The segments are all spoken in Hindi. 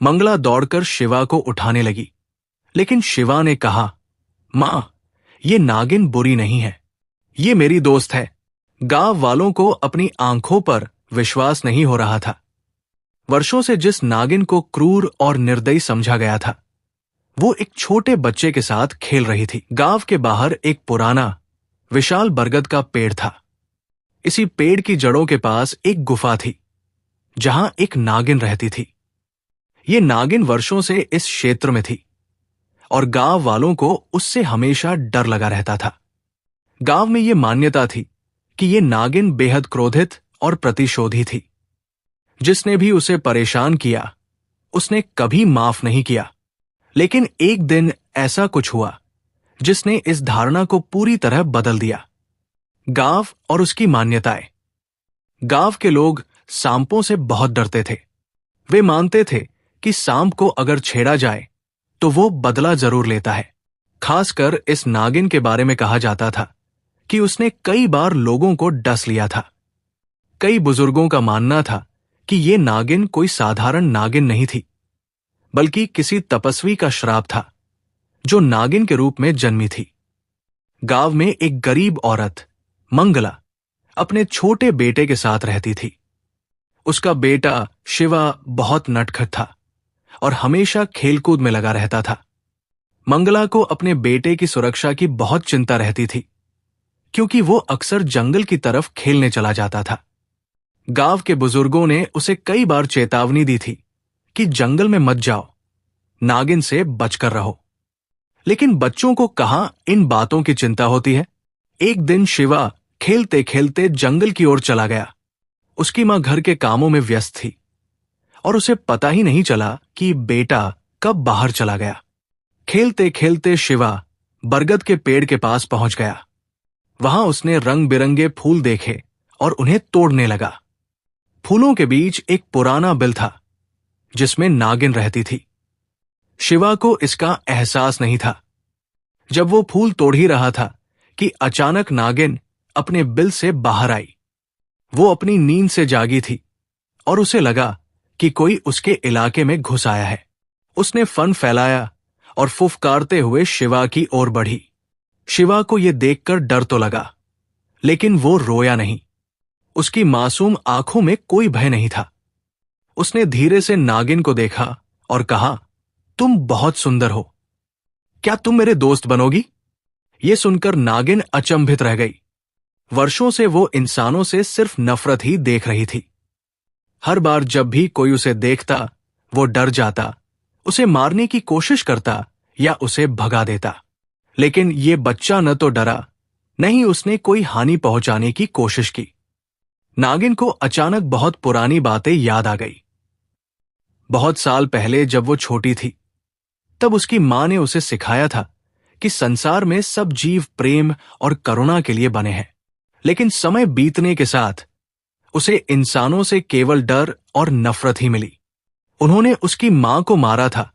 मंगला दौड़कर शिवा को उठाने लगी, लेकिन शिवा ने कहा, मां, ये नागिन बुरी नहीं है, ये मेरी दोस्त है। गांव वालों को अपनी आंखों पर विश्वास नहीं हो रहा था। वर्षों से जिस नागिन को क्रूर और निर्दयी समझा गया था, वो एक छोटे बच्चे के साथ खेल रही थी। गांव के बाहर एक पुराना विशाल बरगद का पेड़ था। इसी पेड़ की जड़ों के पास एक गुफा थी, जहां एक नागिन रहती थी। ये नागिन वर्षों से इस क्षेत्र में थी और गांव वालों को उससे हमेशा डर लगा रहता था। गांव में ये मान्यता थी कि ये नागिन बेहद क्रोधित और प्रतिशोधी थी। जिसने भी उसे परेशान किया, उसने कभी माफ नहीं किया। लेकिन एक दिन ऐसा कुछ हुआ जिसने इस धारणा को पूरी तरह बदल दिया। गांव और उसकी मान्यताएं। गांव के लोग सांपों से बहुत डरते थे। वे मानते थे कि सांप को अगर छेड़ा जाए तो वो बदला जरूर लेता है। खासकर इस नागिन के बारे में कहा जाता था कि उसने कई बार लोगों को डस लिया था। कई बुजुर्गों का मानना था कि ये नागिन कोई साधारण नागिन नहीं थी, बल्कि किसी तपस्वी का श्राप था जो नागिन के रूप में जन्मी थी। गांव में एक गरीब औरत मंगला अपने छोटे बेटे के साथ रहती थी। उसका बेटा शिवा बहुत नटखट था और हमेशा खेलकूद में लगा रहता था। मंगला को अपने बेटे की सुरक्षा की बहुत चिंता रहती थी, क्योंकि वो अक्सर जंगल की तरफ खेलने चला जाता था। गांव के बुजुर्गों ने उसे कई बार चेतावनी दी थी कि जंगल में मत जाओ, नागिन से बचकर रहो। लेकिन बच्चों को कहां इन बातों की चिंता होती है। एक दिन शिवा खेलते खेलते जंगल की ओर चला गया। उसकी मां घर के कामों में व्यस्त थी और उसे पता ही नहीं चला कि बेटा कब बाहर चला गया। खेलते खेलते शिवा बरगद के पेड़ के पास पहुंच गया। वहां उसने रंग बिरंगे फूल देखे और उन्हें तोड़ने लगा। फूलों के बीच एक पुराना बिल था जिसमें नागिन रहती थी। शिवा को इसका एहसास नहीं था। जब वो फूल तोड़ ही रहा था कि अचानक नागिन अपने बिल से बाहर आई। वो अपनी नींद से जागी थी और उसे लगा कि कोई उसके इलाके में घुस आया है। उसने फन फैलाया और फुफकारते हुए शिवा की ओर बढ़ी। शिवा को यह देखकर डर तो लगा, लेकिन वो रोया नहीं। उसकी मासूम आंखों में कोई भय नहीं था। उसने धीरे से नागिन को देखा और कहा, तुम बहुत सुंदर हो, क्या तुम मेरे दोस्त बनोगी? ये सुनकर नागिन अचंभित रह गई। वर्षों से वो इंसानों से सिर्फ नफरत ही देख रही थी। हर बार जब भी कोई उसे देखता, वो डर जाता, उसे मारने की कोशिश करता या उसे भगा देता। लेकिन ये बच्चा न तो डरा, न ही उसने कोई हानि पहुंचाने की कोशिश की। नागिन को अचानक बहुत पुरानी बातें याद आ गई। बहुत साल पहले जब वो छोटी थी, तब उसकी मां ने उसे सिखाया था कि संसार में सब जीव प्रेम और करुणा के लिए बने हैं। लेकिन समय बीतने के साथ उसे इंसानों से केवल डर और नफरत ही मिली। उन्होंने उसकी मां को मारा था,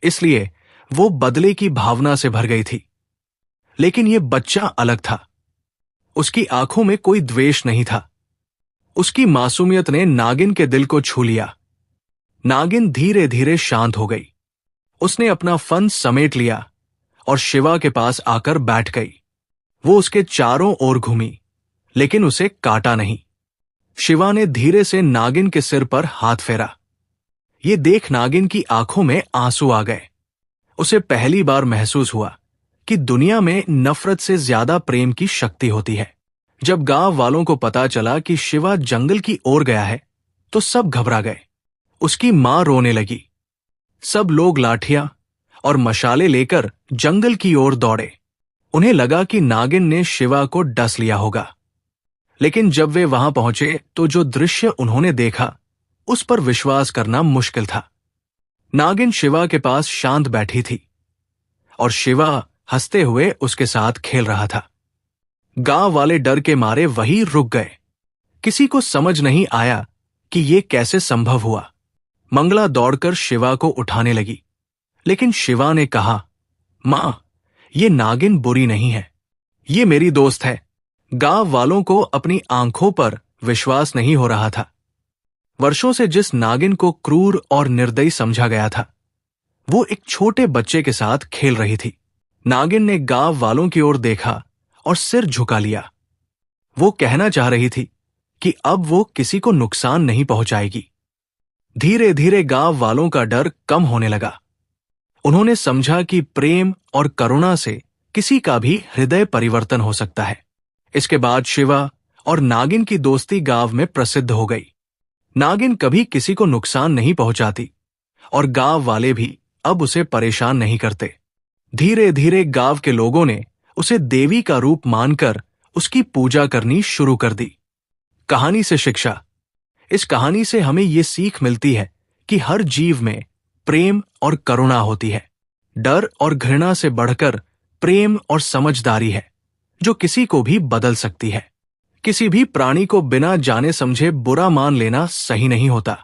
इसलिए वो बदले की भावना से भर गई थी। लेकिन ये बच्चा अलग था। उसकी आंखों में कोई द्वेष नहीं था। उसकी मासूमियत ने नागिन के दिल को छू लिया। नागिन धीरे धीरे शांत हो गई। उसने अपना फन समेट लिया और शिवा के पास आकर बैठ गई। वो उसके चारों ओर घूमी, लेकिन उसे काटा नहीं। शिवा ने धीरे से नागिन के सिर पर हाथ फेरा। ये देख नागिन की आंखों में आंसू आ गए। उसे पहली बार महसूस हुआ कि दुनिया में नफरत से ज्यादा प्रेम की शक्ति होती है। जब गांव वालों को पता चला कि शिवा जंगल की ओर गया है, तो सब घबरा गए। उसकी मां रोने लगी। सब लोग लाठियां और मशाले लेकर जंगल की ओर दौड़े। उन्हें लगा कि नागिन ने शिवा को डस लिया होगा। लेकिन जब वे वहां पहुंचे तो जो दृश्य उन्होंने देखा, उस पर विश्वास करना मुश्किल था। नागिन शिवा के पास शांत बैठी थी और शिवा हंसते हुए उसके साथ खेल रहा था। गांव वाले डर के मारे वहीं रुक गए। किसी को समझ नहीं आया कि ये कैसे संभव हुआ। मंगला दौड़कर शिवा को उठाने लगी, लेकिन शिवा ने कहा, मां, ये नागिन बुरी नहीं है, ये मेरी दोस्त है। गांव वालों को अपनी आंखों पर विश्वास नहीं हो रहा था। वर्षों से जिस नागिन को क्रूर और निर्दयी समझा गया था, वो एक छोटे बच्चे के साथ खेल रही थी। नागिन ने गांव वालों की ओर देखा और सिर झुका लिया। वो कहना चाह रही थी कि अब वो किसी को नुकसान नहीं पहुंचाएगी। धीरे धीरे गांव वालों का डर कम होने लगा। उन्होंने समझा कि प्रेम और करुणा से किसी का भी हृदय परिवर्तन हो सकता है। इसके बाद शिवा और नागिन की दोस्ती गांव में प्रसिद्ध हो गई। नागिन कभी किसी को नुकसान नहीं पहुंचाती और गांव वाले भी अब उसे परेशान नहीं करते। धीरे धीरे गांव के लोगों ने उसे देवी का रूप मानकर उसकी पूजा करनी शुरू कर दी। कहानी से शिक्षा। इस कहानी से हमें ये सीख मिलती है कि हर जीव में प्रेम और करुणा होती है। डर और घृणा से बढ़कर प्रेम और समझदारी है, जो किसी को भी बदल सकती है। किसी भी प्राणी को बिना जाने समझे बुरा मान लेना सही नहीं होता।